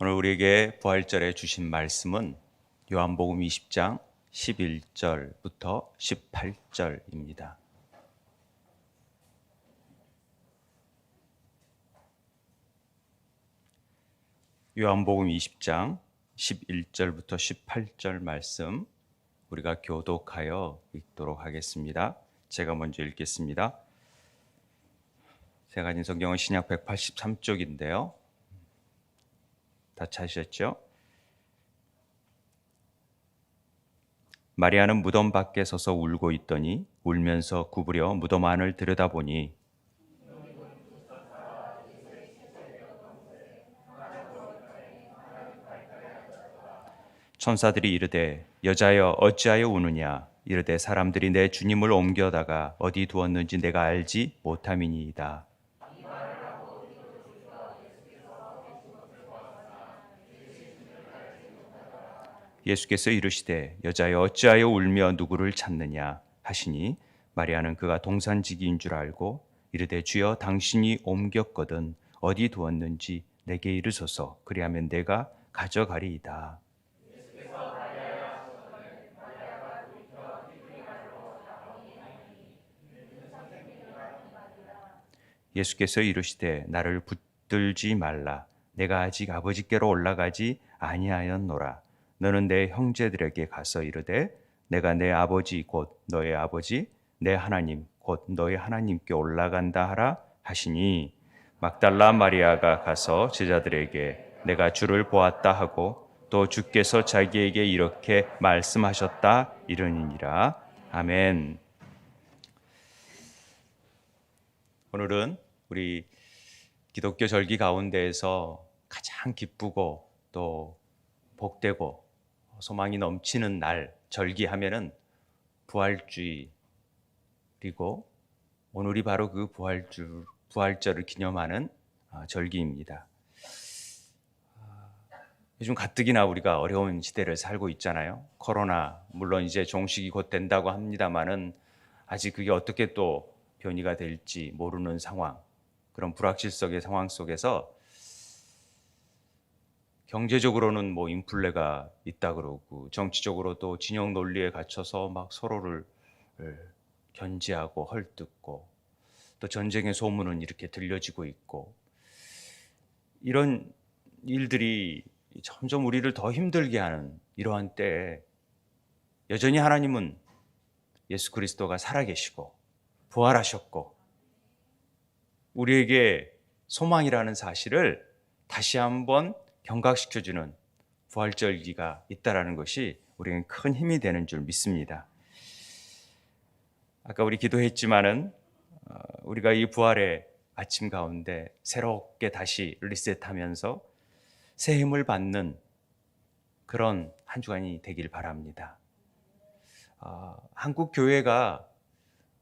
오늘 우리에게 부활절에 주신 말씀은 요한복음 20장 11절부터 18절입니다. 요한복음 20장 11절부터 18절 말씀 우리가 교독하여 읽도록 하겠습니다. 제가 먼저 읽겠습니다. 제가 가진 성경은 신약 183쪽인데요. 다 찾으셨죠? 마리아는 무덤 밖에 서서 울고 있더니 울면서 구부려 무덤 안을 들여다보니 천사들이 이르되 여자여 어찌하여 우느냐 이르되 사람들이 내 주님을 옮겨다가 어디 두었는지 내가 알지 못함이니이다. 예수께서 이르시되 여자여 어찌하여 울며 누구를 찾느냐 하시니 마리아는 그가 동산지기인 줄 알고 이르되 주여 당신이 옮겼거든 어디 두었는지 내게 이르소서 그리하면 내가 가져가리이다. 예수께서 이르시되 나를 붙들지 말라 내가 아직 아버지께로 올라가지 아니하였노라. 너는 내 형제들에게 가서 이르되 내가 내 아버지 곧 너의 아버지 내 하나님 곧 너의 하나님께 올라간다 하라 하시니 막달라 마리아가 가서 제자들에게 내가 주를 보았다 하고 또 주께서 자기에게 이렇게 말씀하셨다 이르니라. 아멘. 오늘은 우리 기독교 절기 가운데에서 가장 기쁘고 또 복되고 소망이 넘치는 날 절기하면은 부활주의 그리고 오늘이 바로 그 부활절을 기념하는 절기입니다. 요즘 가뜩이나 우리가 어려운 시대를 살고 있잖아요. 코로나 물론 이제 종식이 곧 된다고 합니다만은 아직 그게 어떻게 또 변이가 될지 모르는 상황, 그런 불확실성의 상황 속에서 경제적으로는 뭐 인플레가 있다 그러고 정치적으로도 진영 논리에 갇혀서 막 서로를 견제하고 헐뜯고 또 전쟁의 소문은 이렇게 들려지고 있고 이런 일들이 점점 우리를 더 힘들게 하는 이러한 때에 여전히 하나님은 예수 그리스도가 살아계시고 부활하셨고 우리에게 소망이라는 사실을 다시 한번 경각시켜주는 부활절기가 있다는 것이 우리에겐 큰 힘이 되는 줄 믿습니다. 아까 우리 기도했지만은 우리가 이 부활의 아침 가운데 새롭게 다시 리셋하면서 새 힘을 받는 그런 한 주간이 되길 바랍니다. 한국 교회가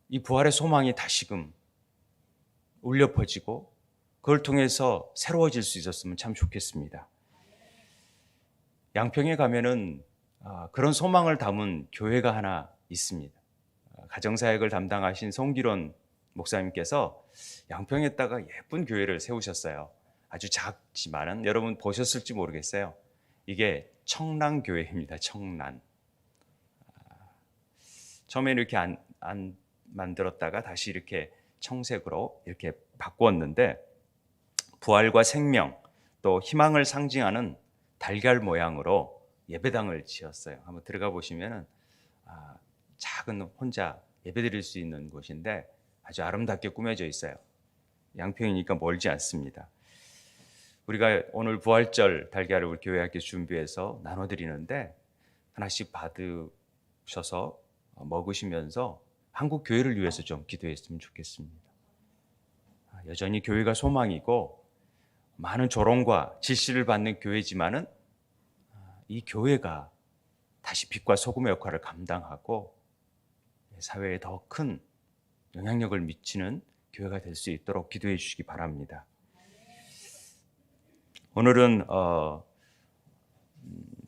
이 부활의 소망이 다시금 울려 퍼지고 그걸 통해서 새로워질 수 있었으면 참 좋겠습니다. 양평에 가면은 그런 소망을 담은 교회가 하나 있습니다. 가정사역을 담당하신 송기론 목사님께서 양평에다가 예쁜 교회를 세우셨어요. 아주 작지만은 여러분 보셨을지 모르겠어요. 이게 청란교회입니다. 청란. 처음에 이렇게 안 만들었다가 다시 이렇게 청색으로 이렇게 바꾸었는데 부활과 생명 또 희망을 상징하는 달걀 모양으로 예배당을 지었어요. 한번 들어가 보시면은 작은 혼자 예배드릴 수 있는 곳인데 아주 아름답게 꾸며져 있어요. 양평이니까 멀지 않습니다. 우리가 오늘 부활절 달걀을 우리 교회학교 준비해서 나눠드리는데 하나씩 받으셔서 먹으시면서 한국 교회를 위해서 좀 기도했으면 좋겠습니다. 여전히 교회가 소망이고 많은 조롱과 질시를 받는 교회지만은 이 교회가 다시 빛과 소금의 역할을 감당하고 사회에 더 큰 영향력을 미치는 교회가 될 수 있도록 기도해 주시기 바랍니다. 오늘은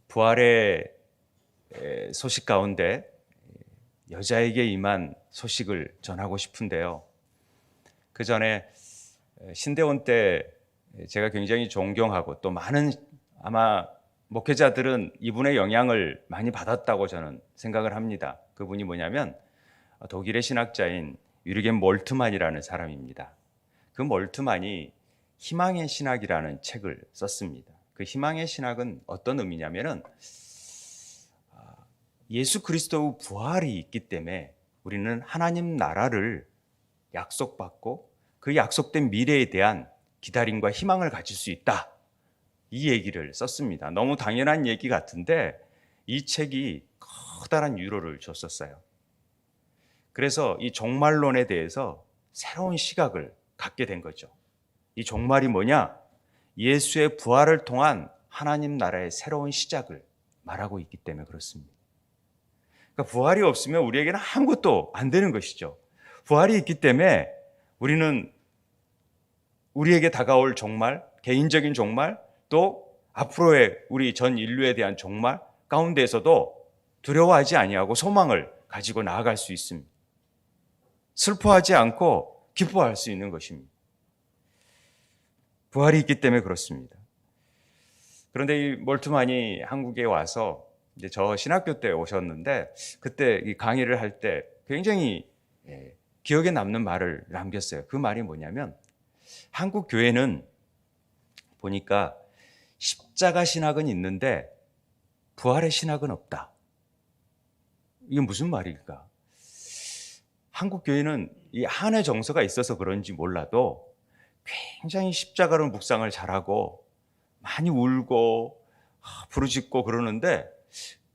부활의 소식 가운데 여자에게 임한 소식을 전하고 싶은데요. 그 전에 신대원 때 제가 굉장히 존경하고 또 많은 아마 목회자들은 이분의 영향을 많이 받았다고 저는 생각을 합니다. 그분이 뭐냐면 독일의 신학자인 유리겐 몰트만이라는 사람입니다. 그 몰트만이 희망의 신학이라는 책을 썼습니다. 그 희망의 신학은 어떤 의미냐면은 예수 그리스도의 부활이 있기 때문에 우리는 하나님 나라를 약속받고 그 약속된 미래에 대한 기다림과 희망을 가질 수 있다. 이 얘기를 썼습니다. 너무 당연한 얘기 같은데 이 책이 커다란 위로를 줬었어요. 그래서 이 종말론에 대해서 새로운 시각을 갖게 된 거죠. 이 종말이 뭐냐? 예수의 부활을 통한 하나님 나라의 새로운 시작을 말하고 있기 때문에 그렇습니다. 그러니까 부활이 없으면 우리에게는 아무것도 안 되는 것이죠. 부활이 있기 때문에 우리는 우리에게 다가올 종말, 개인적인 종말, 또 앞으로의 우리 전 인류에 대한 종말 가운데에서도 두려워하지 아니하고 소망을 가지고 나아갈 수 있습니다. 슬퍼하지 않고 기뻐할 수 있는 것입니다. 부활이 있기 때문에 그렇습니다. 그런데 이 몰트만이 한국에 와서 이제 저 신학교 때 오셨는데 그때 이 강의를 할 때 굉장히 기억에 남는 말을 남겼어요. 그 말이 뭐냐면 한국 교회는 보니까 십자가 신학은 있는데 부활의 신학은 없다. 이게 무슨 말일까? 한국 교회는 이 한해 정서가 있어서 그런지 몰라도 굉장히 십자가로 묵상을 잘하고 많이 울고 부르짖고 그러는데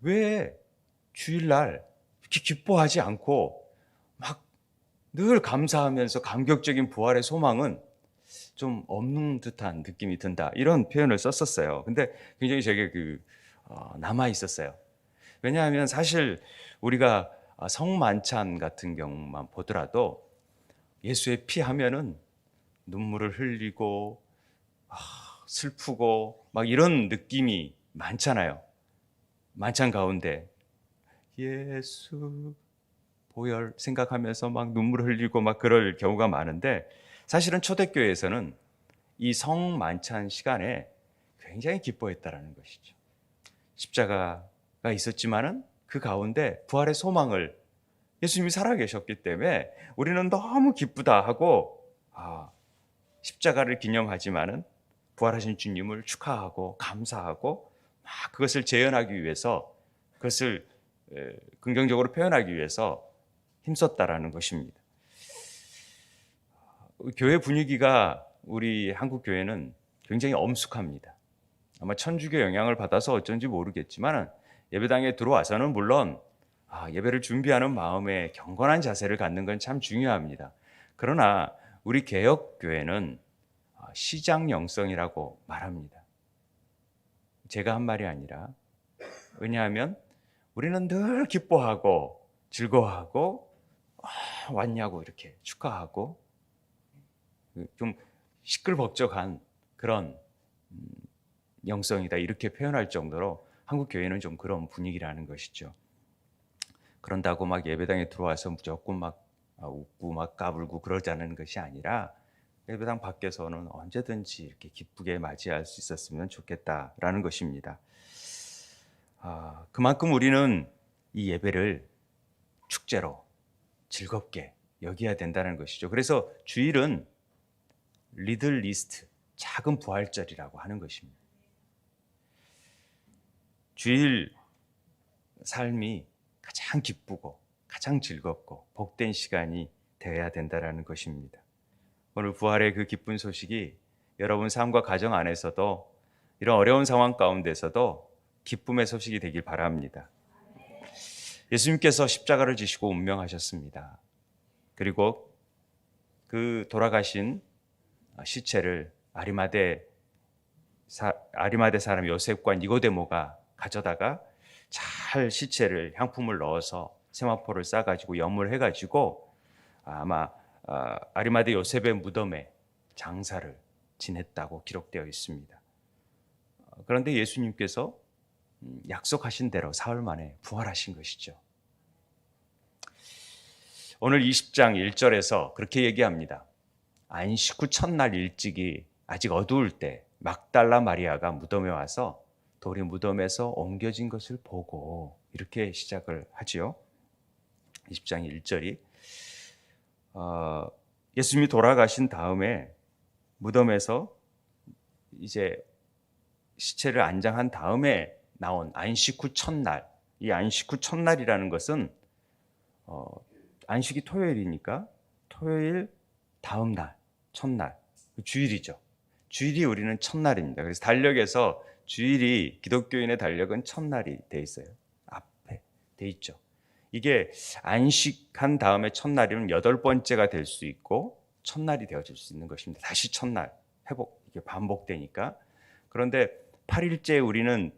왜 주일날 이렇게 기뻐하지 않고 막 늘 감사하면서 감격적인 부활의 소망은 좀 없는 듯한 느낌이 든다. 이런 표현을 썼었어요. 근데 굉장히 제게 남아 있었어요. 왜냐하면 사실 우리가 성만찬 같은 경우만 보더라도 예수의 피 하면은 눈물을 흘리고 슬프고 막 이런 느낌이 많잖아요. 만찬 가운데 예수 보혈 생각하면서 막 눈물을 흘리고 막 그럴 경우가 많은데 사실은 초대교회에서는 이 성만찬 시간에 굉장히 기뻐했다라는 것이죠. 십자가가 있었지만은 그 가운데 부활의 소망을 예수님이 살아계셨기 때문에 우리는 너무 기쁘다 하고 십자가를 기념하지만은 부활하신 주님을 축하하고 감사하고 막 그것을 재현하기 위해서 그것을 긍정적으로 표현하기 위해서 힘썼다라는 것입니다. 교회 분위기가 우리 한국 교회는 굉장히 엄숙합니다. 아마 천주교 영향을 받아서 어쩐지 모르겠지만 예배당에 들어와서는 물론 예배를 준비하는 마음에 경건한 자세를 갖는 건 참 중요합니다. 그러나 우리 개혁교회는 시장 영성이라고 말합니다. 제가 한 말이 아니라 왜냐하면 우리는 늘 기뻐하고 즐거워하고 왔냐고 이렇게 축하하고 좀 시끌벅적한 그런 영성이다 이렇게 표현할 정도로 한국 교회는 좀 그런 분위기라는 것이죠. 그런다고 막 예배당에 들어와서 무조건 막 웃고 막 까불고 그러자는 것이 아니라 예배당 밖에서는 언제든지 이렇게 기쁘게 맞이할 수 있었으면 좋겠다라는 것입니다. 그만큼 우리는 이 예배를 축제로 즐겁게 여겨야 된다는 것이죠. 그래서 주일은 리들 리스트, 작은 부활절이라고 하는 것입니다. 주일 삶이 가장 기쁘고 가장 즐겁고 복된 시간이 되어야 된다는 것입니다. 오늘 부활의 그 기쁜 소식이 여러분 삶과 가정 안에서도 이런 어려운 상황 가운데서도 기쁨의 소식이 되길 바랍니다. 예수님께서 십자가를 지시고 운명하셨습니다. 그리고 그 돌아가신 시체를 아리마대 사람 요셉과 니고데모가 가져다가 잘 시체를 향품을 넣어서 세마포를 싸가지고 염을 아마 아리마대 요셉의 무덤에 장사를 지냈다고 기록되어 있습니다. 그런데 예수님께서 약속하신 대로 사흘 만에 부활하신 것이죠. 오늘 20장 1절에서 그렇게 얘기합니다. 안식 후 첫날 일찍이 아직 어두울 때 막달라 마리아가 무덤에 와서 돌이 무덤에서 옮겨진 것을 보고 이렇게 시작을 하지요. 20장 1절이 예수님이 돌아가신 다음에 무덤에서 이제 시체를 안장한 다음에 나온 안식 후 첫날, 이 안식 후 첫날이라는 것은 안식이 토요일이니까 토요일 다음 날, 첫날, 주일이죠. 주일이 우리는 첫날입니다. 그래서 달력에서 주일이 기독교인의 달력은 첫날이 돼 있어요. 앞에 돼 있죠. 이게 안식한 다음에 첫날이면 8번째가 될 수 있고 첫날이 되어질 수 있는 것입니다. 다시 첫날 회복, 이게 반복되니까. 그런데 8일째 우리는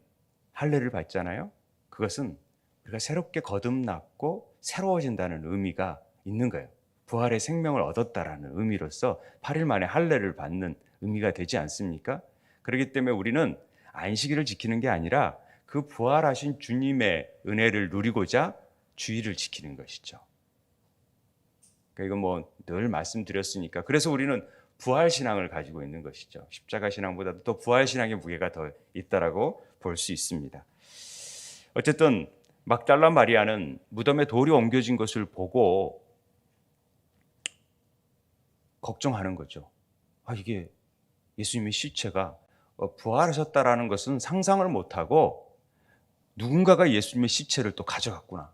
할례를 받잖아요. 그것은 우리가 새롭게 거듭났고 새로워진다는 의미가 있는 거예요. 부활의 생명을 얻었다라는 의미로서 8일 만에 할례를 받는 의미가 되지 않습니까? 그렇기 때문에 우리는 안식일을 지키는 게 아니라 그 부활하신 주님의 은혜를 누리고자 주일을 지키는 것이죠. 그러니까 이건 뭐 늘 말씀드렸으니까. 그래서 우리는 부활 신앙을 가지고 있는 것이죠. 십자가 신앙보다도 또 부활 신앙의 무게가 더 있다라고 볼 수 있습니다. 어쨌든 막달라 마리아는 무덤에 돌이 옮겨진 것을 보고 걱정하는 거죠. 이게 예수님의 시체가 부활하셨다라는 것은 상상을 못하고 누군가가 예수님의 시체를 또 가져갔구나.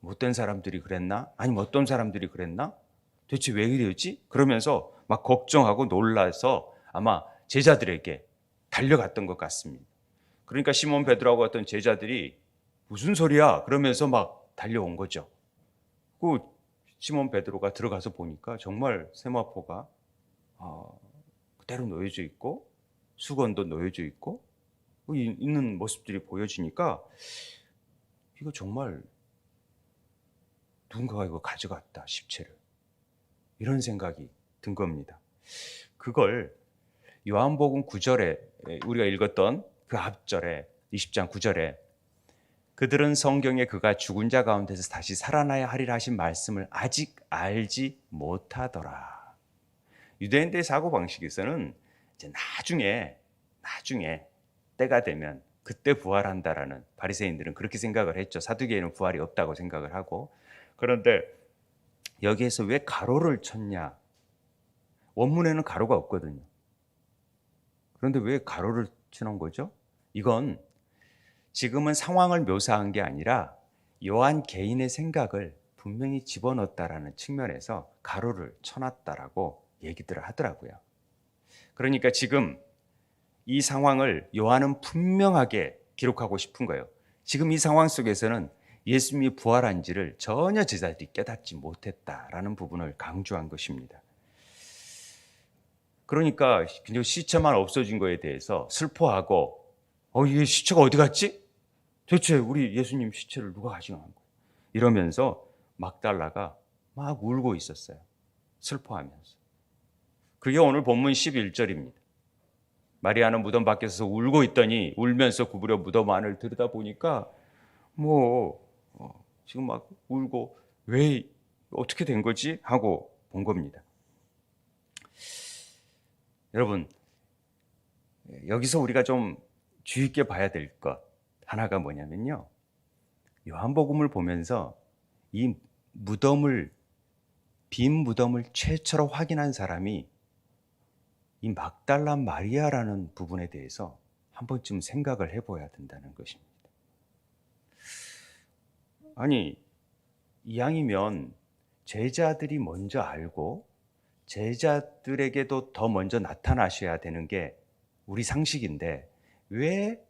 못된 사람들이 그랬나? 아니면 어떤 사람들이 그랬나? 도대체 왜 이러지? 그러면서 막 걱정하고 놀라서 아마 제자들에게 달려갔던 것 같습니다. 그러니까 시몬 베드로하고 어떤 제자들이 무슨 소리야? 그러면서 막 달려온 거죠. 그 시몬 베드로가 들어가서 보니까 정말 세마포가 그대로 놓여져 있고 수건도 놓여져 있고 있는 모습들이 보여지니까 이거 정말 누군가가 이거 가져갔다, 시체를. 이런 생각이 든 겁니다. 그걸 요한복음 9절에 우리가 읽었던 그 앞절에 20장 9절에 그들은 성경에 그가 죽은 자 가운데서 다시 살아나야 하리라 하신 말씀을 아직 알지 못하더라. 유대인들의 사고방식에서는 이제 나중에 때가 되면 그때 부활한다라는, 바리새인들은 그렇게 생각을 했죠. 사두개인은 부활이 없다고 생각을 하고. 그런데 여기에서 왜 가로를 쳤냐? 원문에는 가로가 없거든요. 그런데 왜 가로를 쳐놓은 거죠? 이건 지금은 상황을 묘사한 게 아니라 요한 개인의 생각을 분명히 집어넣었다라는 측면에서 가로를 쳐놨다라고 얘기들을 하더라고요. 그러니까 지금 이 상황을 요한은 분명하게 기록하고 싶은 거예요. 지금 이 상황 속에서는 예수님이 부활한지를 전혀 제자들이 깨닫지 못했다라는 부분을 강조한 것입니다. 그러니까 시체만 없어진 거에 대해서 슬퍼하고 이 시체가 어디 갔지? 도대체 우리 예수님 시체를 누가 가져간 거예요? 이러면서 막달라가 막 울고 있었어요. 슬퍼하면서. 그게 오늘 본문 11절입니다. 마리아는 무덤 밖에서 울고 있더니 울면서 구부려 무덤 안을 들여다보니까 지금 막 울고 왜 어떻게 된 거지? 하고 본 겁니다. 여러분, 여기서 우리가 좀 주의 있게 봐야 될 것 하나가 뭐냐면요. 요한복음을 보면서 이 빈 무덤을 최초로 확인한 사람이 이 막달라 마리아라는 부분에 대해서 한 번쯤 생각을 해봐야 된다는 것입니다. 아니, 이왕이면 제자들이 먼저 알고 제자들에게도 더 먼저 나타나셔야 되는 게 우리 상식인데 왜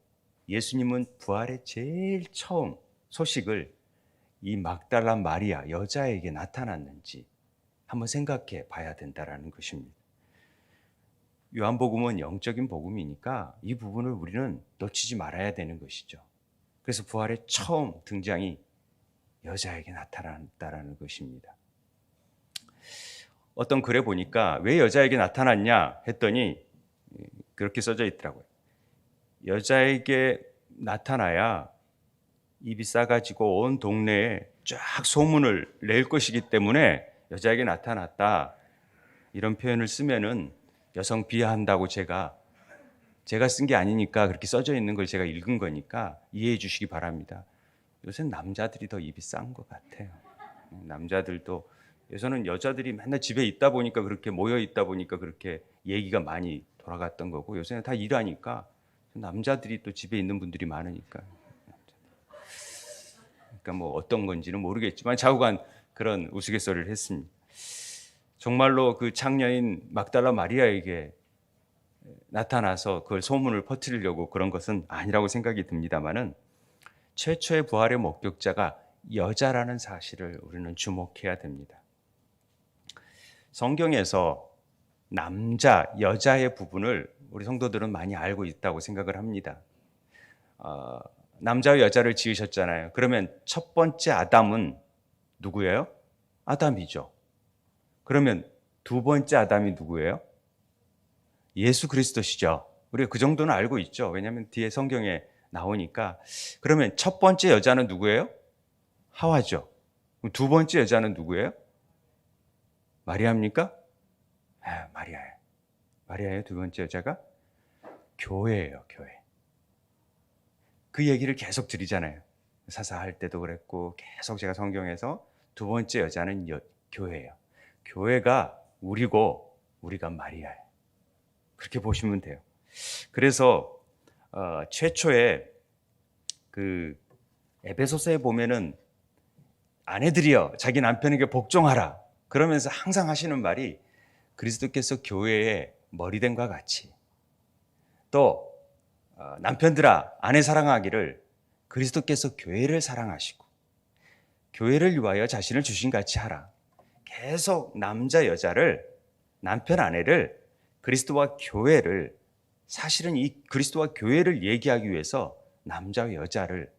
예수님은 부활의 제일 처음 소식을 이 막달라 마리아 여자에게 나타났는지 한번 생각해 봐야 된다는 것입니다. 요한복음은 영적인 복음이니까 이 부분을 우리는 놓치지 말아야 되는 것이죠. 그래서 부활의 처음 등장이 여자에게 나타났다는 것입니다. 어떤 글에 보니까 왜 여자에게 나타났냐 했더니 그렇게 써져 있더라고요. 여자에게 나타나야 입이 싸가지고 온 동네에 쫙 소문을 낼 것이기 때문에 여자에게 나타났다. 이런 표현을 쓰면은 여성 비하한다고 제가 제가 쓴 게 아니니까 그렇게 써져 있는 걸 제가 읽은 거니까 이해해 주시기 바랍니다. 요새는 남자들이 더 입이 싼 것 같아요. 남자들도 예전은 여자들이 맨날 집에 있다 보니까 그렇게 모여 있다 보니까 그렇게 얘기가 많이 돌아갔던 거고 요새는 다 일하니까 남자들이 또 집에 있는 분들이 많으니까 그러니까 뭐 어떤 건지는 모르겠지만 좌우간 그런 우스갯소리를 했습니다. 정말로 그 창녀인 막달라 마리아에게 나타나서 그걸 소문을 퍼뜨리려고 그런 것은 아니라고 생각이 듭니다만은 최초의 부활의 목격자가 여자라는 사실을 우리는 주목해야 됩니다. 성경에서 남자, 여자의 부분을 우리 성도들은 많이 알고 있다고 생각을 합니다. 남자와 여자를 지으셨잖아요. 그러면 첫 번째 아담은 누구예요? 아담이죠. 그러면 두 번째 아담이 누구예요? 예수 그리스도시죠. 우리가 그 정도는 알고 있죠. 왜냐하면 뒤에 성경에 나오니까. 그러면 첫 번째 여자는 누구예요? 하와죠. 두 번째 여자는 누구예요? 마리아입니까? 마리아예요. 마리아예요. 두 번째 여자가? 교회예요. 교회. 그 얘기를 계속 드리잖아요. 사사할 때도 그랬고 계속 제가 성경에서 두 번째 여자는 교회예요. 교회가 우리고 우리가 마리아예요. 그렇게 보시면 돼요. 그래서 최초에 그 에베소서에 보면은 아내들이여 자기 남편에게 복종하라 그러면서 항상 하시는 말이 그리스도께서 교회의 머리됨과 같이 또 남편들아 아내 사랑하기를 그리스도께서 교회를 사랑하시고 교회를 위하여 자신을 주신 같이 하라. 계속 남자 여자를 남편 아내를 그리스도와 교회를 사실은 이 그리스도와 교회를 얘기하기 위해서 남자와 여자를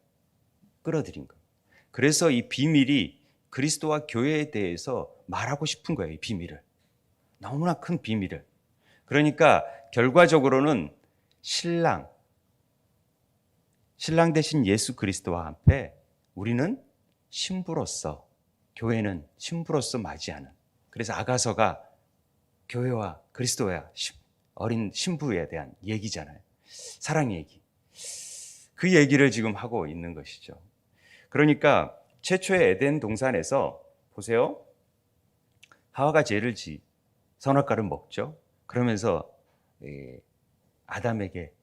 끌어들인 거예요. 그래서 이 비밀이 그리스도와 교회에 대해서 말하고 싶은 거예요. 이 비밀을. 너무나 큰 비밀을. 그러니까 결과적으로는 신랑 대신 예수 그리스도와 함께 우리는 신부로서 교회는 신부로서 맞이하는. 그래서 아가서가 교회와 그리스도야 어린 신부에 대한 얘기잖아요. 사랑 얘기. 그 얘기를 지금 하고 있는 것이죠. 그러니까 최초의 에덴 동산에서 보세요. 하와가 죄를 선악과를 먹죠. 그러면서 아담에게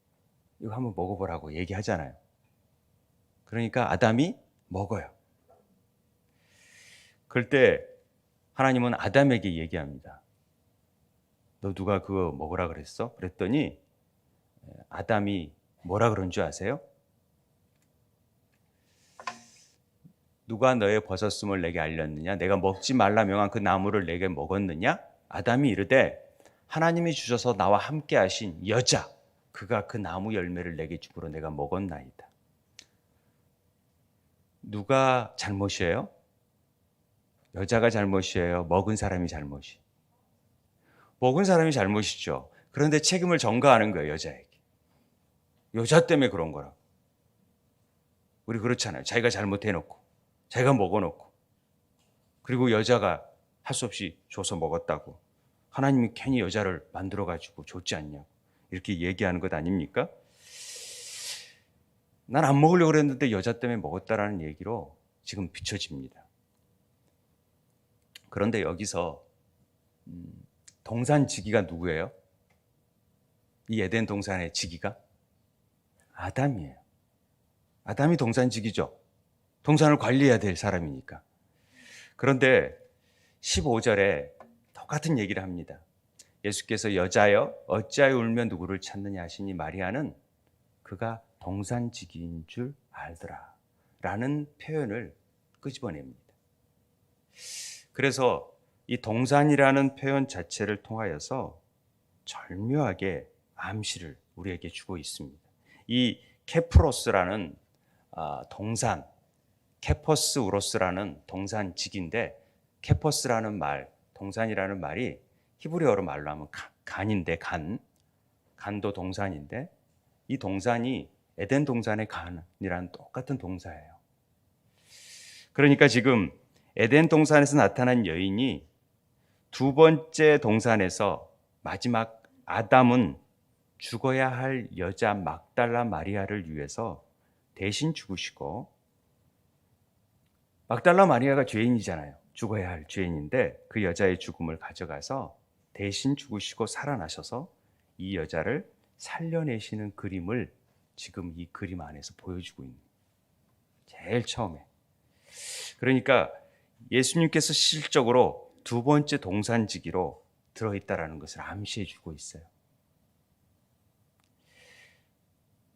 이거 한번 먹어보라고 얘기하잖아요. 그러니까 아담이 먹어요. 그럴 때 하나님은 아담에게 얘기합니다. 너 누가 그거 먹으라 그랬어? 그랬더니 아담이 뭐라 그런 줄 아세요? 누가 너의 버섯음을 내게 알렸느냐? 내가 먹지 말라 명한 그 나무를 내게 먹었느냐? 아담이 이르되 하나님이 주셔서 나와 함께 하신 여자 그가 그 나무 열매를 내게 주므로 내가 먹었나이다. 누가 잘못이에요? 여자가 잘못이에요? 먹은 사람이 잘못이? 먹은 사람이 잘못이죠. 그런데 책임을 전가하는 거예요, 여자에게. 여자 때문에 그런 거라. 우리 그렇잖아요. 자기가 잘못해놓고, 자기가 먹어놓고, 그리고 여자가 할 수 없이 줘서 먹었다고. 하나님이 괜히 여자를 만들어가지고 줬지 않냐고. 이렇게 얘기하는 것 아닙니까? 난 안 먹으려고 그랬는데 여자 때문에 먹었다라는 얘기로 지금 비춰집니다. 그런데 여기서 동산 지기가 누구예요? 이 에덴 동산의 지기가? 아담이에요. 아담이 동산 지기죠. 동산을 관리해야 될 사람이니까. 그런데 15절에 똑같은 얘기를 합니다. 예수께서 여자여 어찌하여 울며 누구를 찾느냐 하시니 마리아는 그가 동산지기인 줄 알더라 라는 표현을 끄집어냅니다. 그래서 이 동산이라는 표현 자체를 통하여서 절묘하게 암시를 우리에게 주고 있습니다. 이 케프로스라는 동산, 케퍼스 우로스라는 동산지기인데 케퍼스라는 말, 동산이라는 말이 히브리어로 말로 하면 간인데 간도 동산인데 이 동산이 에덴 동산의 간이라는 똑같은 동사예요. 그러니까 지금 에덴 동산에서 나타난 여인이 두 번째 동산에서 마지막 아담은 죽어야 할 여자 막달라 마리아를 위해서 대신 죽으시고, 막달라 마리아가 죄인이잖아요. 죽어야 할 죄인인데 그 여자의 죽음을 가져가서 대신 죽으시고 살아나셔서 이 여자를 살려내시는 그림을 지금 이 그림 안에서 보여주고 있는 거예요. 제일 처음에. 그러니까 예수님께서 실질적으로 두 번째 동산지기로 들어있다라는 것을 암시해 주고 있어요.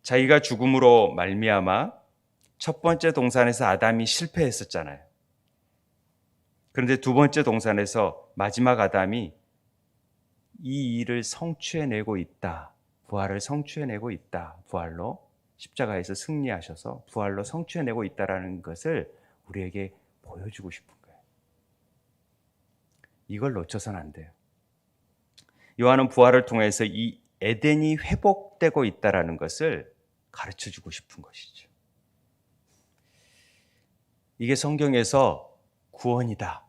자기가 죽음으로 말미암아 첫 번째 동산에서 아담이 실패했었잖아요. 그런데 두 번째 동산에서 마지막 아담이 이 일을 성취해내고 있다. 부활을 성취해내고 있다. 부활로 십자가에서 승리하셔서 부활로 성취해내고 있다라는 것을 우리에게 보여주고 싶은 거예요. 이걸 놓쳐서는 안 돼요. 요한은 부활을 통해서 이 에덴이 회복되고 있다라는 것을 가르쳐주고 싶은 것이죠. 이게 성경에서 구원이다,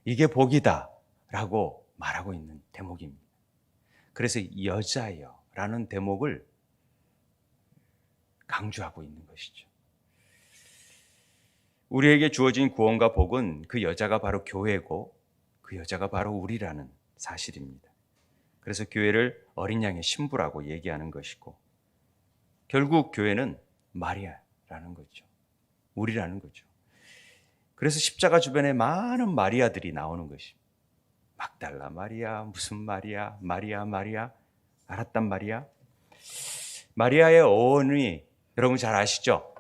이게 복이다 라고 말하고 있는 대목입니다. 그래서 여자여 라는 대목을 강조하고 있는 것이죠. 우리에게 주어진 구원과 복은 그 여자가 바로 교회고 그 여자가 바로 우리라는 사실입니다. 그래서 교회를 어린 양의 신부라고 얘기하는 것이고, 결국 교회는 마리아라는 거죠. 우리라는 거죠. 그래서 십자가 주변에 많은 마리아들이 나오는 것입니다. 막달라 마리아, 무슨 마리아, 마리아, 알았단 마리아. 마리아의 어원이 여러분 잘 아시죠?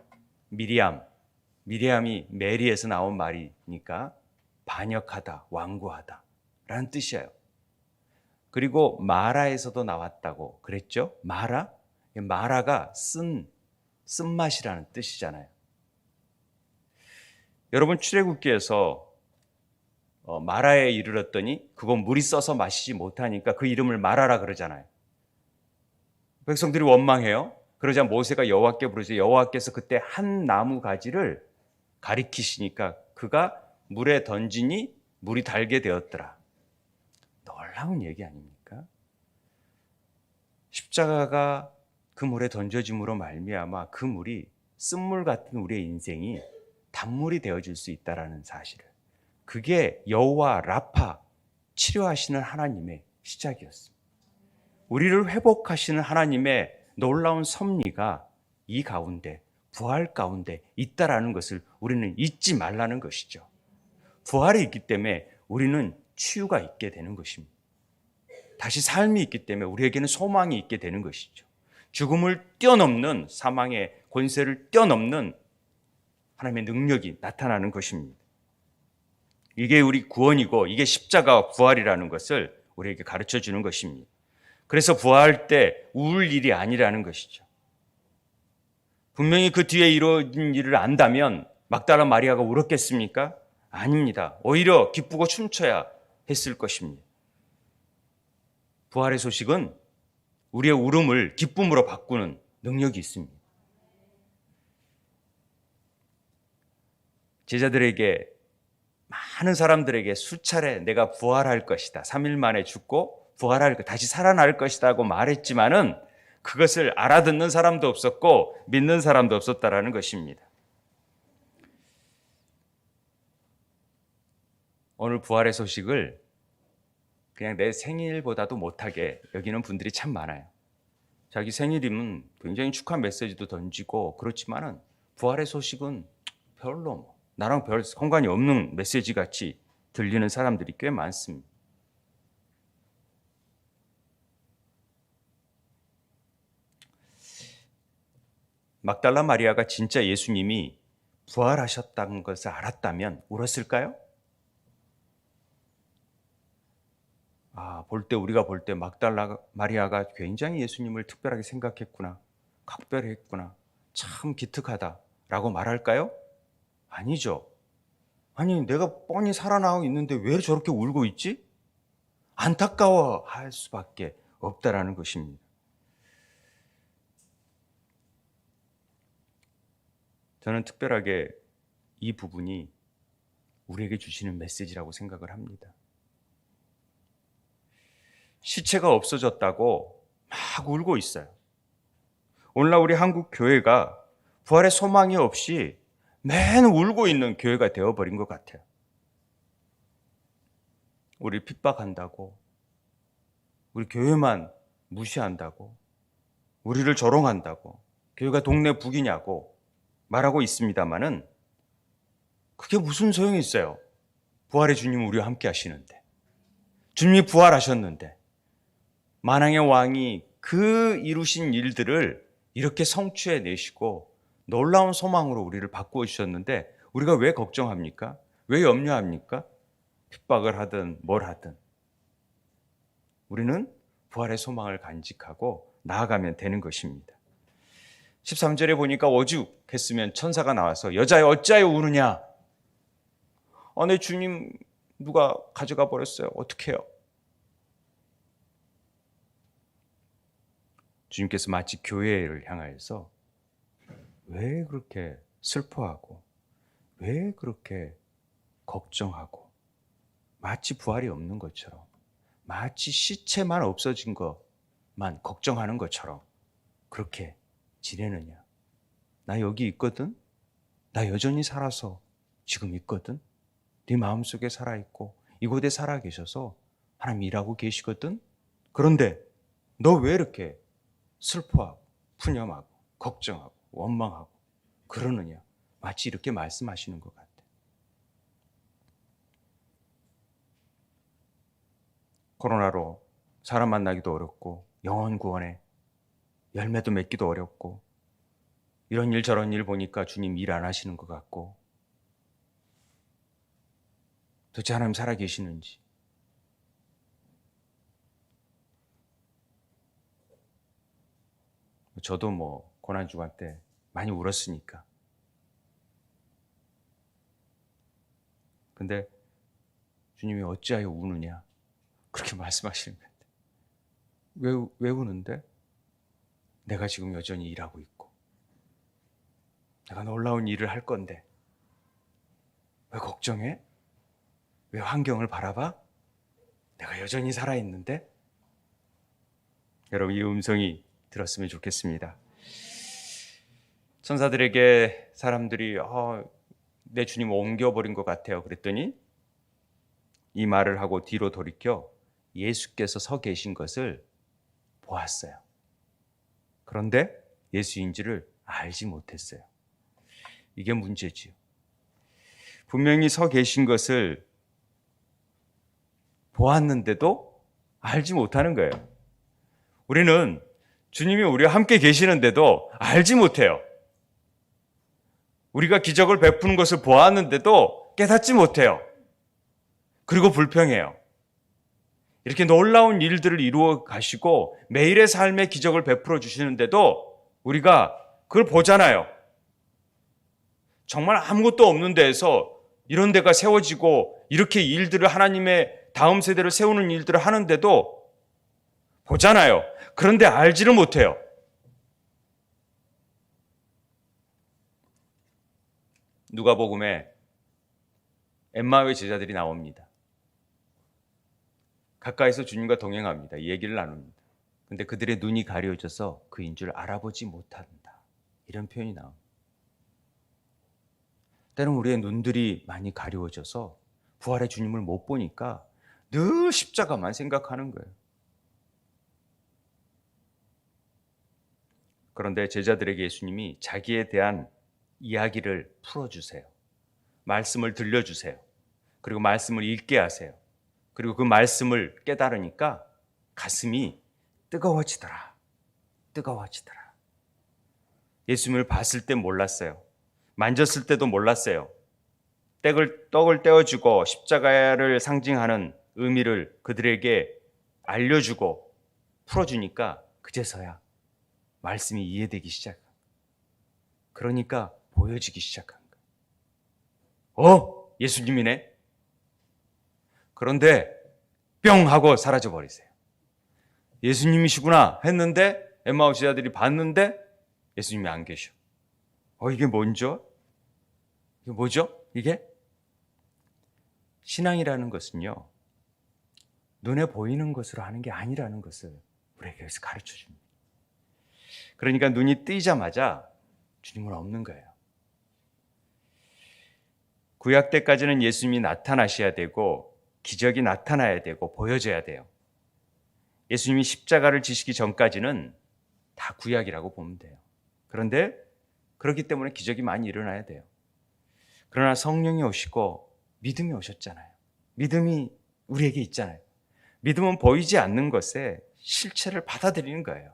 미리암이 메리에서 나온 말이니까 반역하다, 완고하다 라는 뜻이에요. 그리고 마라에서도 나왔다고 그랬죠? 마라가 쓴맛이라는 뜻이잖아요. 여러분 출애굽기에서 마라에 이르렀더니 그건 물이 써서 마시지 못하니까 그 이름을 마라라 그러잖아요. 백성들이 원망해요. 그러자 모세가 여호와께 부르죠. 여호와께서 그때 한 나무 가지를 가리키시니까 그가 물에 던지니 물이 달게 되었더라. 놀라운 얘기 아닙니까? 십자가가 그 물에 던져짐으로 말미암아 그 물이 쓴물 같은 우리의 인생이 단물이 되어질 수 있다는 사실을, 그게 여호와 라파, 치료하시는 하나님의 시작이었습니다. 우리를 회복하시는 하나님의 놀라운 섭리가 이 가운데, 부활 가운데 있다라는 것을 우리는 잊지 말라는 것이죠. 부활이 있기 때문에 우리는 치유가 있게 되는 것입니다. 다시 삶이 있기 때문에 우리에게는 소망이 있게 되는 것이죠. 죽음을 뛰어넘는, 사망의 권세를 뛰어넘는 하나님의 능력이 나타나는 것입니다. 이게 우리 구원이고 이게 십자가와 부활이라는 것을 우리에게 가르쳐 주는 것입니다. 그래서 부활할 때 울 일이 아니라는 것이죠. 분명히 그 뒤에 이루어진 일을 안다면 막달라 마리아가 울었겠습니까? 아닙니다. 오히려 기쁘고 춤춰야 했을 것입니다. 부활의 소식은 우리의 울음을 기쁨으로 바꾸는 능력이 있습니다. 제자들에게, 많은 사람들에게 수차례 내가 부활할 것이다, 3일 만에 죽고 부활할 것, 다시 살아날 것이다 하고 말했지만은 그것을 알아듣는 사람도 없었고 믿는 사람도 없었다라는 것입니다. 오늘 부활의 소식을 그냥 내 생일보다도 못하게 여기는 분들이 참 많아요. 자기 생일이면 굉장히 축하 메시지도 던지고 그렇지만은 부활의 소식은 별로 나랑 별 상관이 없는 메시지 같이 들리는 사람들이 꽤 많습니다. 막달라 마리아가 진짜 예수님이 부활하셨다는 것을 알았다면 울었을까요? 우리가 볼 때 막달라 마리아가 굉장히 예수님을 특별하게 생각했구나, 각별했구나, 참 기특하다라고 말할까요? 아니죠. 아니, 내가 뻔히 살아나고 있는데 왜 저렇게 울고 있지? 안타까워 할 수밖에 없다라는 것입니다. 저는 특별하게 이 부분이 우리에게 주시는 메시지라고 생각을 합니다. 시체가 없어졌다고 막 울고 있어요. 오늘날 우리 한국 교회가 부활의 소망이 없이 맨 울고 있는 교회가 되어버린 것 같아요. 우리 핍박한다고, 우리 교회만 무시한다고, 우리를 조롱한다고, 교회가 동네 북이냐고 말하고 있습니다마는 그게 무슨 소용이 있어요. 부활의 주님은 우리와 함께 하시는데, 주님이 부활하셨는데, 만왕의 왕이 그 이루신 일들을 이렇게 성취해 내시고 놀라운 소망으로 우리를 바꾸어 주셨는데 우리가 왜 걱정합니까? 왜 염려합니까? 핍박을 하든 뭘 하든 우리는 부활의 소망을 간직하고 나아가면 되는 것입니다. 13절에 보니까 오죽했으면 천사가 나와서 여자여 어찌하여 우느냐? 내 주님 누가 가져가 버렸어요. 어떡해요? 주님께서 마치 교회를 향하여서 왜 그렇게 슬퍼하고 왜 그렇게 걱정하고 마치 부활이 없는 것처럼 마치 시체만 없어진 것만 걱정하는 것처럼 그렇게 지내느냐. 나 여기 있거든. 나 여전히 살아서 지금 있거든. 네 마음속에 살아있고 이곳에 살아계셔서 하나님 일하고 계시거든. 그런데 너 왜 이렇게 슬퍼하고 푸념하고 걱정하고 원망하고 그러느냐. 마치 이렇게 말씀하시는 것 같아요. 코로나로 사람 만나기도 어렵고 영혼 구원에 열매도 맺기도 어렵고 이런 일 저런 일 보니까 주님 일 안 하시는 것 같고 도대체 하나님 살아계시는지 저도 고난주간 때 많이 울었으니까. 근데 주님이 어찌하여 우느냐 그렇게 말씀하시는 건데 왜 우는데? 내가 지금 여전히 일하고 있고 내가 놀라운 일을 할 건데 왜 걱정해? 왜 환경을 바라봐? 내가 여전히 살아있는데? 여러분 이 음성이 들었으면 좋겠습니다. 천사들에게 사람들이 내 주님 옮겨버린 것 같아요 그랬더니 이 말을 하고 뒤로 돌이켜 예수께서 서 계신 것을 보았어요. 그런데 예수인지를 알지 못했어요. 이게 문제지요. 분명히 서 계신 것을 보았는데도 알지 못하는 거예요. 우리는 주님이 우리와 함께 계시는데도 알지 못해요. 우리가 기적을 베푸는 것을 보았는데도 깨닫지 못해요. 그리고 불평해요. 이렇게 놀라운 일들을 이루어 가시고 매일의 삶의 기적을 베풀어 주시는데도 우리가 그걸 보잖아요. 정말 아무것도 없는 데에서 이런 데가 세워지고 이렇게 일들을 하나님의 다음 세대를 세우는 일들을 하는데도 보잖아요. 그런데 알지를 못해요. 누가복음에 엠마오의 제자들이 나옵니다. 가까이서 주님과 동행합니다. 얘기를 나눕니다. 근데 그들의 눈이 가려져서 그인 줄 알아보지 못한다. 이런 표현이 나옵니다. 때는 우리의 눈들이 많이 가려워져서 부활의 주님을 못 보니까 늘 십자가만 생각하는 거예요. 그런데 제자들에게 예수님이 자기에 대한 이야기를 풀어주세요. 말씀을 들려주세요. 그리고 말씀을 읽게 하세요. 그리고 그 말씀을 깨달으니까 가슴이 뜨거워지더라. 뜨거워지더라. 예수님을 봤을 때 몰랐어요. 만졌을 때도 몰랐어요. 떡을 떼어주고 십자가를 상징하는 의미를 그들에게 알려주고 풀어주니까 그제서야 말씀이 이해되기 시작한 거예요. 그러니까 보여지기 시작한 거예요. 예수님이네. 그런데 뿅 하고 사라져 버리세요. 예수님이시구나 했는데 엠마오 제자들이 봤는데 예수님이 안 계셔. 이게 뭔죠? 이게 뭐죠? 이게? 신앙이라는 것은요. 눈에 보이는 것으로 하는 게 아니라는 것을 우리에게 여기서 가르쳐 줍니다. 그러니까 눈이 뜨이자마자 주님은 없는 거예요. 구약 때까지는 예수님이 나타나셔야 되고 기적이 나타나야 되고 보여져야 돼요. 예수님이 십자가를 지시기 전까지는 다 구약이라고 보면 돼요. 그런데 그렇기 때문에 기적이 많이 일어나야 돼요. 그러나 성령이 오시고 믿음이 오셨잖아요. 믿음이 우리에게 있잖아요. 믿음은 보이지 않는 것에 실체를 받아들이는 거예요.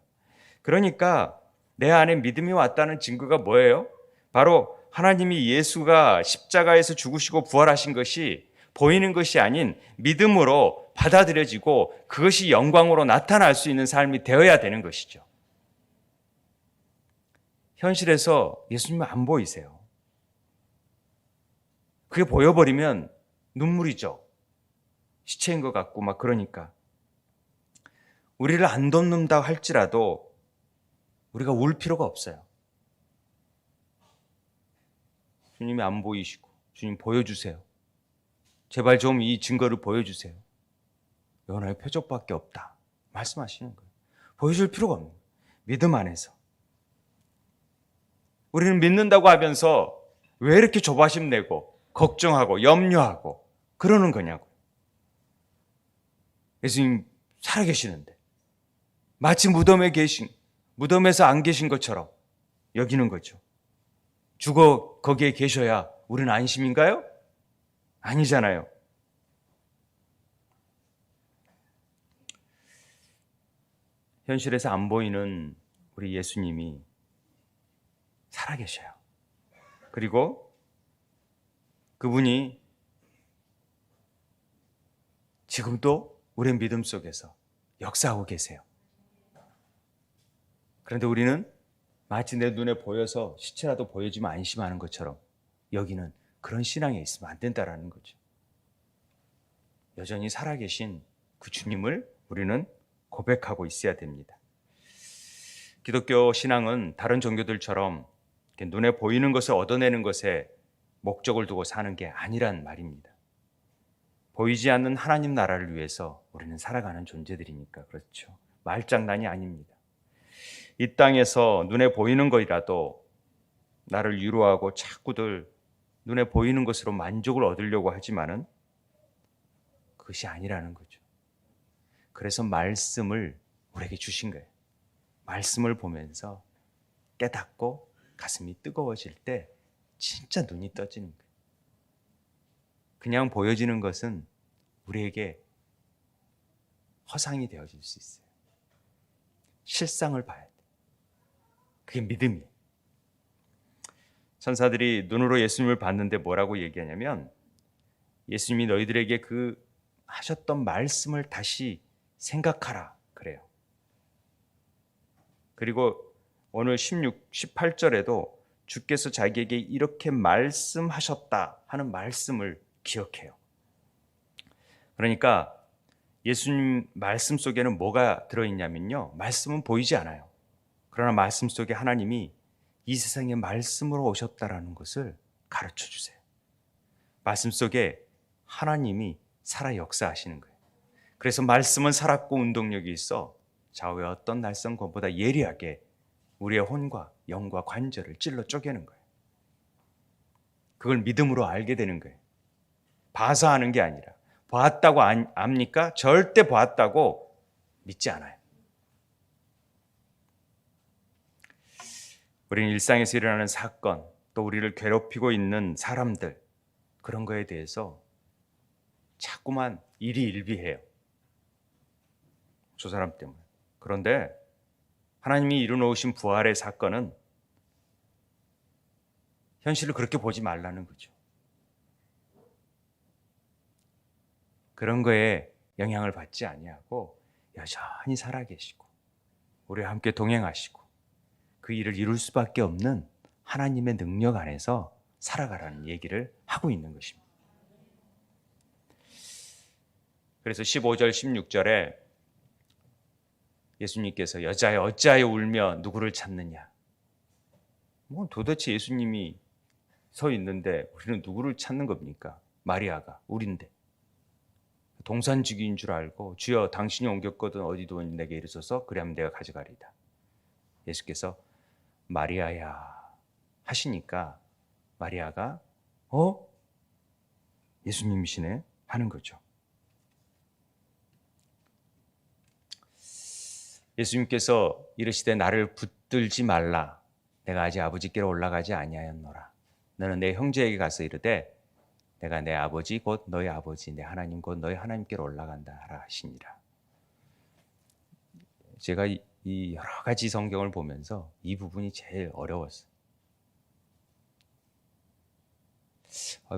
그러니까 내 안에 믿음이 왔다는 증거가 뭐예요? 바로 하나님이 예수가 십자가에서 죽으시고 부활하신 것이 보이는 것이 아닌 믿음으로 받아들여지고 그것이 영광으로 나타날 수 있는 삶이 되어야 되는 것이죠. 현실에서 예수님은 안 보이세요. 그게 보여버리면 눈물이죠. 시체인 것 같고 막 그러니까. 우리를 안 돕는다 할지라도 우리가 울 필요가 없어요. 주님이 안 보이시고 주님 보여주세요. 제발 좀 이 증거를 보여주세요. 요나의 표적밖에 없다 말씀하시는 거예요. 보여줄 필요가 없는 거예요. 믿음 안에서. 우리는 믿는다고 하면서 왜 이렇게 조바심 내고 걱정하고 염려하고 그러는 거냐고. 예수님 살아계시는데 마치 무덤에서 안 계신 것처럼 여기는 거죠. 죽어 거기에 계셔야 우리는 안심인가요? 아니잖아요. 현실에서 안 보이는 우리 예수님이 살아계셔요. 그리고 그분이 지금도 우리의 믿음 속에서 역사하고 계세요. 그런데 우리는 마치 내 눈에 보여서 시체라도 보여지면 안심하는 것처럼 여기는 그런 신앙에 있으면 안 된다라는 거죠. 여전히 살아계신 그 주님을 우리는 고백하고 있어야 됩니다. 기독교 신앙은 다른 종교들처럼 눈에 보이는 것을 얻어내는 것에 목적을 두고 사는 게 아니란 말입니다. 보이지 않는 하나님 나라를 위해서 우리는 살아가는 존재들이니까 그렇죠. 말장난이 아닙니다. 이 땅에서 눈에 보이는 것이라도 나를 위로하고 자꾸들 눈에 보이는 것으로 만족을 얻으려고 하지만은 그것이 아니라는 거죠. 그래서 말씀을 우리에게 주신 거예요. 말씀을 보면서 깨닫고 가슴이 뜨거워질 때 진짜 눈이 떠지는 거예요. 그냥 보여지는 것은 우리에게 허상이 되어질 수 있어요. 실상을 봐야 돼요. 그게 믿음이에요. 천사들이 눈으로 예수님을 봤는데 뭐라고 얘기하냐면 예수님이 너희들에게 그 하셨던 말씀을 다시 생각하라 그래요. 그리고 오늘 18절에도 주께서 자기에게 이렇게 말씀하셨다 하는 말씀을 기억해요. 그러니까 예수님 말씀 속에는 뭐가 들어있냐면요. 말씀은 보이지 않아요. 그러나 말씀 속에 하나님이 이 세상에 말씀으로 오셨다라는 것을 가르쳐 주세요. 말씀 속에 하나님이 살아 역사하시는 거예요. 그래서 말씀은 살았고 운동력이 있어 좌우의 어떤 날성검보다 예리하게 우리의 혼과 영과 관절을 찔러 쪼개는 거예요. 그걸 믿음으로 알게 되는 거예요. 봐서 아는 게 아니라 봤다고 압니까? 절대 봤다고 믿지 않아요. 우리는 일상에서 일어나는 사건, 또 우리를 괴롭히고 있는 사람들, 그런 거에 대해서 자꾸만 일희일비해요. 저 사람 때문에. 그런데 하나님이 이루어놓으신 부활의 사건은 현실을 그렇게 보지 말라는 거죠. 그런 거에 영향을 받지 아니하고 여전히 살아계시고 우리와 함께 동행하시고 그 일을 이룰 수밖에 없는 하나님의 능력 안에서 살아가라는 얘기를 하고 있는 것입니다. 그래서 15절, 16절에 예수님께서 여자여 어찌하여 울며 누구를 찾느냐. 뭐 도대체 예수님이 서 있는데 우리는 누구를 찾는 겁니까? 마리아가 우린데. 동산지기인 줄 알고 주여 당신이 옮겼거든 어디든 내게 이르소서 그리하면 내가 가져가리이다. 예수께서 마리아야 하시니까 마리아가 예수님이시네 하는 거죠. 예수님께서 이르시되 나를 붙들지 말라. 내가 아직 아버지께로 올라가지 아니하였노라. 너는 내 형제에게 가서 이르되 내가 내 아버지 곧 너희 아버지 내 하나님 곧 너희 하나님께로 올라간다 하라 하시니라. 제가 이 여러 가지 성경을 보면서 이 부분이 제일 어려웠어요.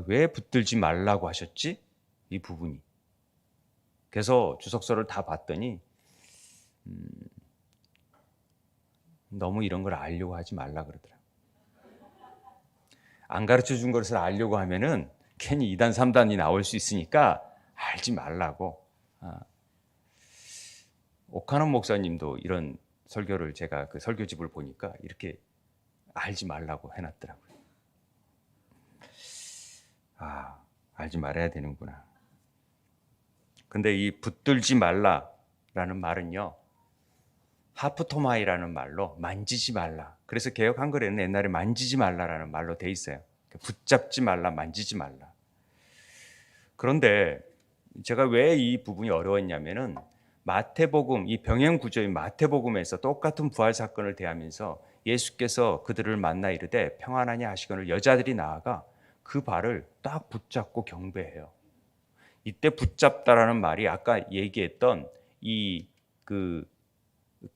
왜 붙들지 말라고 하셨지? 이 부분이. 그래서 주석서를 다 봤더니 너무 이런 걸 알려고 하지 말라 그러더라고요. 안 가르쳐 준 것을 알려고 하면은 괜히 2단, 3단이 나올 수 있으니까 알지 말라고. 오카노 목사님도 이런 설교를 제가 그 설교집을 보니까 이렇게 알지 말라고 해놨더라고요. 알지 말아야 되는구나. 근데 이 붙들지 말라라는 말은요, 하프토마이라는 말로 만지지 말라. 그래서 개역 한글에는 옛날에 만지지 말라라는 말로 돼 있어요. 붙잡지 말라, 만지지 말라. 그런데 제가 왜 이 부분이 어려웠냐면은 마태복음, 이 병행 구조인 마태복음에서 똑같은 부활 사건을 대하면서 예수께서 그들을 만나 이르되 평안하냐 하시거늘 여자들이 나아가 그 발을 딱 붙잡고 경배해요. 이때 붙잡다라는 말이 아까 얘기했던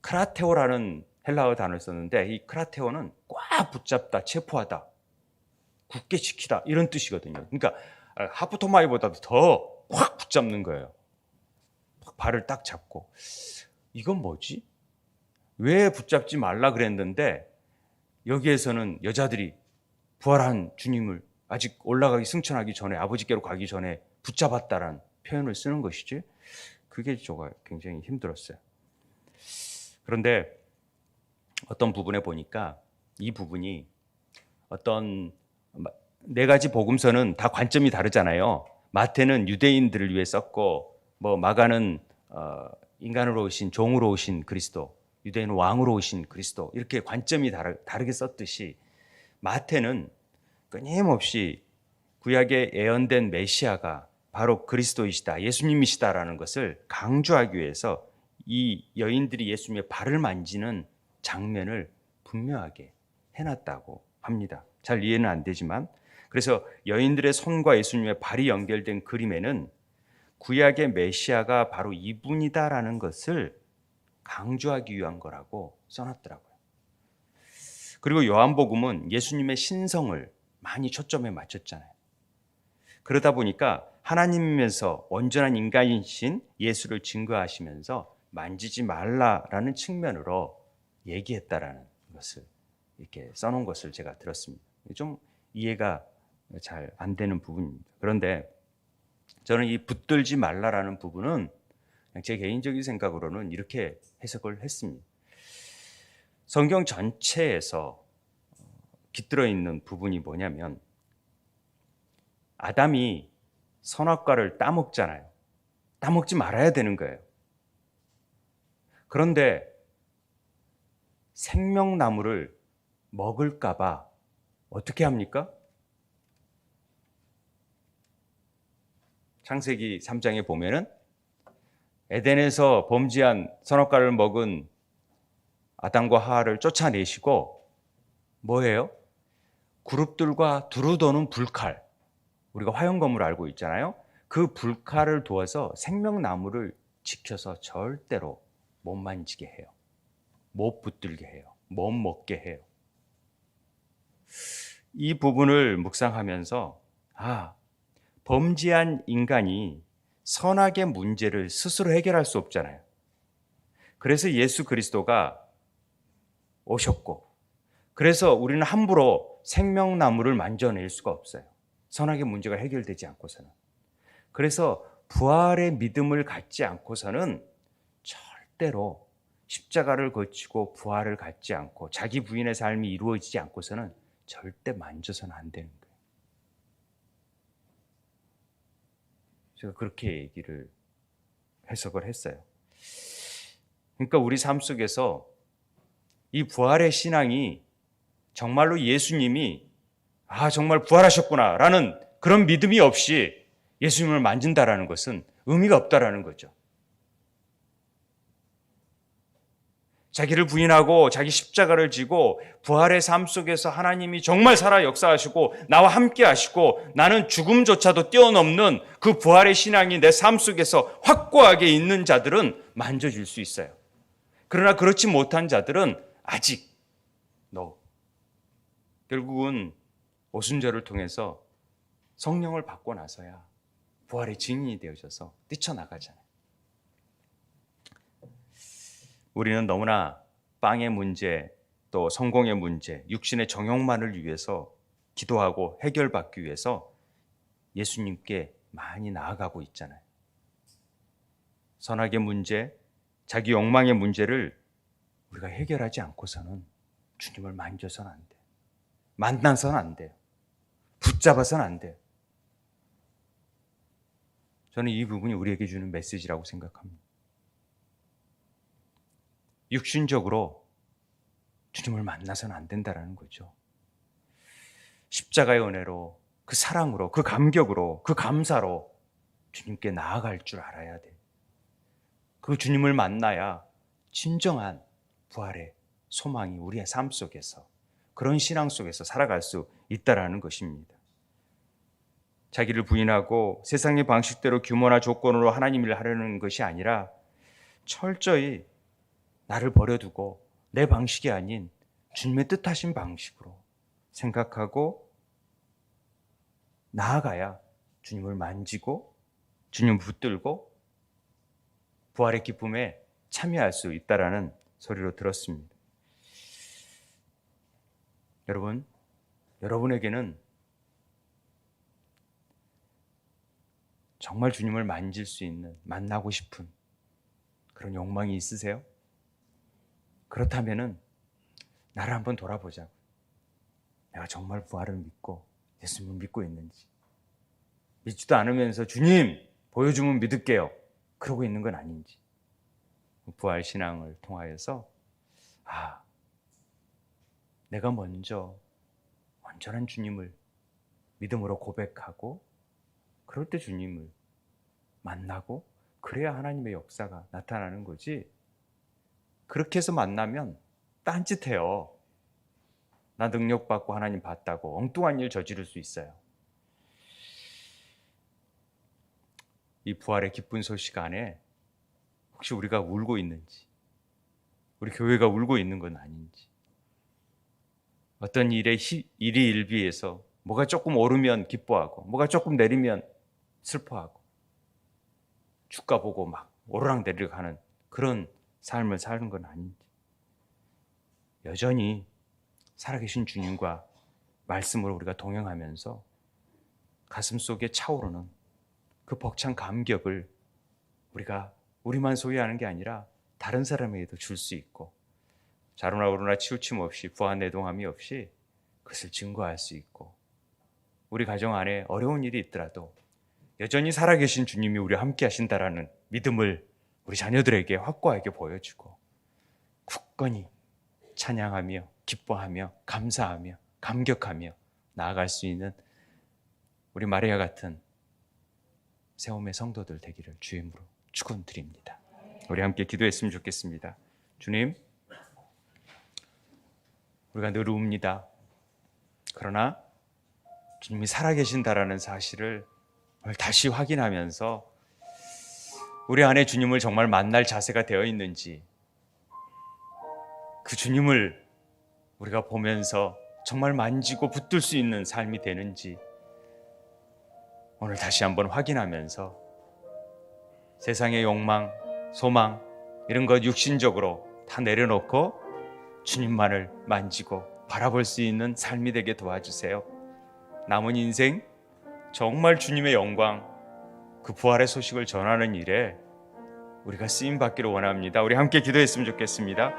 크라테오라는 헬라어 단어를 썼는데 이 크라테오는 꽉 붙잡다, 체포하다, 굳게 지키다 이런 뜻이거든요. 그러니까 하프토마이보다도 더 확 붙잡는 거예요. 발을 딱 잡고. 이건 뭐지? 왜 붙잡지 말라 그랬는데 여기에서는 여자들이 부활한 주님을 아직 올라가기 승천하기 전에 아버지께로 가기 전에 붙잡았다라는 표현을 쓰는 것이지. 그게 저가 굉장히 힘들었어요. 그런데 어떤 부분에 보니까 이 부분이 어떤 네 가지 복음서는 다 관점이 다르잖아요. 마태는 유대인들을 위해 썼고 마가는 인간으로 오신 종으로 오신 그리스도, 유대인은 왕으로 오신 그리스도 이렇게 관점이 다르게 썼듯이 마태는 끊임없이 구약에 예언된 메시아가 바로 그리스도이시다, 예수님이시다라는 것을 강조하기 위해서 이 여인들이 예수님의 발을 만지는 장면을 분명하게 해놨다고 합니다. 잘 이해는 안 되지만 그래서 여인들의 손과 예수님의 발이 연결된 그림에는 구약의 메시아가 바로 이분이다라는 것을 강조하기 위한 거라고 써놨더라고요. 그리고 요한복음은 예수님의 신성을 많이 초점에 맞췄잖아요. 그러다 보니까 하나님이면서 온전한 인간이신 예수를 증거하시면서 만지지 말라라는 측면으로 얘기했다라는 것을 이렇게 써놓은 것을 제가 들었습니다. 좀 이해가 잘 안 되는 부분입니다. 그런데 저는 이 붙들지 말라라는 부분은 제 개인적인 생각으로는 이렇게 해석을 했습니다. 성경 전체에서 깃들어 있는 부분이 뭐냐면 아담이 선악과를 따먹잖아요. 따먹지 말아야 되는 거예요. 그런데 생명나무를 먹을까봐 어떻게 합니까? 창세기 3장에 보면은 에덴에서 범죄한 선악과를 먹은 아담과 하와를 쫓아내시고 뭐예요? 그룹들과 두루 도는 불칼, 우리가 화형검을 알고 있잖아요. 그 불칼을 두어서 생명나무를 지켜서 절대로 못 만지게 해요. 못 붙들게 해요. 못 먹게 해요. 이 부분을 묵상하면서 범죄한 인간이 선악의 문제를 스스로 해결할 수 없잖아요. 그래서 예수 그리스도가 오셨고 그래서 우리는 함부로 생명나무를 만져낼 수가 없어요. 선악의 문제가 해결되지 않고서는. 그래서 부활의 믿음을 갖지 않고서는 절대로 십자가를 거치고 부활을 갖지 않고 자기 부인의 삶이 이루어지지 않고서는 절대 만져서는 안 되는 거예요. 제가 그렇게 얘기를 해석을 했어요. 그러니까 우리 삶 속에서 이 부활의 신앙이 정말로 예수님이 정말 부활하셨구나 라는 그런 믿음이 없이 예수님을 만진다라는 것은 의미가 없다라는 거죠. 자기를 부인하고 자기 십자가를 지고 부활의 삶 속에서 하나님이 정말 살아 역사하시고 나와 함께 하시고 나는 죽음조차도 뛰어넘는 그 부활의 신앙이 내 삶 속에서 확고하게 있는 자들은 만져질 수 있어요. 그러나 그렇지 못한 자들은 아직 결국은 오순절을 통해서 성령을 받고 나서야 부활의 증인이 되어져서 뛰쳐나가잖아요. 우리는 너무나 빵의 문제, 또 성공의 문제, 육신의 정욕만을 위해서 기도하고 해결받기 위해서 예수님께 많이 나아가고 있잖아요. 선악의 문제, 자기 욕망의 문제를 우리가 해결하지 않고서는 주님을 만져서는 안 돼요. 만나서는 안 돼요. 붙잡아서는 안 돼요. 저는 이 부분이 우리에게 주는 메시지라고 생각합니다. 육신적으로 주님을 만나서는 안 된다는 거죠. 십자가의 은혜로, 그 사랑으로, 그 감격으로, 그 감사로 주님께 나아갈 줄 알아야 돼요. 그 주님을 만나야 진정한 부활의 소망이 우리의 삶 속에서, 그런 신앙 속에서 살아갈 수 있다는 것입니다. 자기를 부인하고 세상의 방식대로 규모나 조건으로 하나님 일을 하려는 것이 아니라 철저히 나를 버려두고 내 방식이 아닌 주님의 뜻하신 방식으로 생각하고 나아가야 주님을 만지고 주님을 붙들고 부활의 기쁨에 참여할 수 있다라는 소리로 들었습니다. 여러분, 여러분에게는 정말 주님을 만질 수 있는, 만나고 싶은 그런 욕망이 있으세요? 그렇다면은 나를 한번 돌아보자고. 내가 정말 부활을 믿고 예수님을 믿고 있는지. 믿지도 않으면서 주님 보여주면 믿을게요, 그러고 있는 건 아닌지. 부활 신앙을 통하여서 내가 먼저 온전한 주님을 믿음으로 고백하고 그럴 때 주님을 만나고 그래야 하나님의 역사가 나타나는 거지. 그렇게 해서 만나면 딴짓해요. 나 능력받고 하나님 봤다고 엉뚱한 일 저지를 수 있어요. 이 부활의 기쁜 소식 안에 혹시 우리가 울고 있는지, 우리 교회가 울고 있는 건 아닌지, 어떤 일이 일비해서 뭐가 조금 오르면 기뻐하고 뭐가 조금 내리면 슬퍼하고 주가 보고 막 오르락내리락 하는 그런 삶을 사는 건 아닌지, 여전히 살아계신 주님과 말씀으로 우리가 동행하면서 가슴 속에 차오르는 그 벅찬 감격을 우리가 우리만 소유하는 게 아니라 다른 사람에게도 줄 수 있고, 자루나 오르나 치우침 없이 부하내동함이 없이 그것을 증거할 수 있고, 우리 가정 안에 어려운 일이 있더라도 여전히 살아계신 주님이 우리와 함께 하신다라는 믿음을 우리 자녀들에게 확고하게 보여주고 굳건히 찬양하며 기뻐하며 감사하며 감격하며 나아갈 수 있는 우리 마리아 같은 세움의 성도들 되기를 주임으로 축원드립니다. 우리 함께 기도했으면 좋겠습니다. 주님, 우리가 늘 웁니다. 그러나 주님이 살아계신다라는 사실을 오늘 다시 확인하면서 우리 안에 주님을 정말 만날 자세가 되어 있는지, 그 주님을 우리가 보면서 정말 만지고 붙들 수 있는 삶이 되는지 오늘 다시 한번 확인하면서 세상의 욕망, 소망 이런 것 육신적으로 다 내려놓고 주님만을 만지고 바라볼 수 있는 삶이 되게 도와주세요. 남은 인생 정말 주님의 영광, 그 부활의 소식을 전하는 일에 우리가 쓰임받기를 원합니다. 우리 함께 기도했으면 좋겠습니다.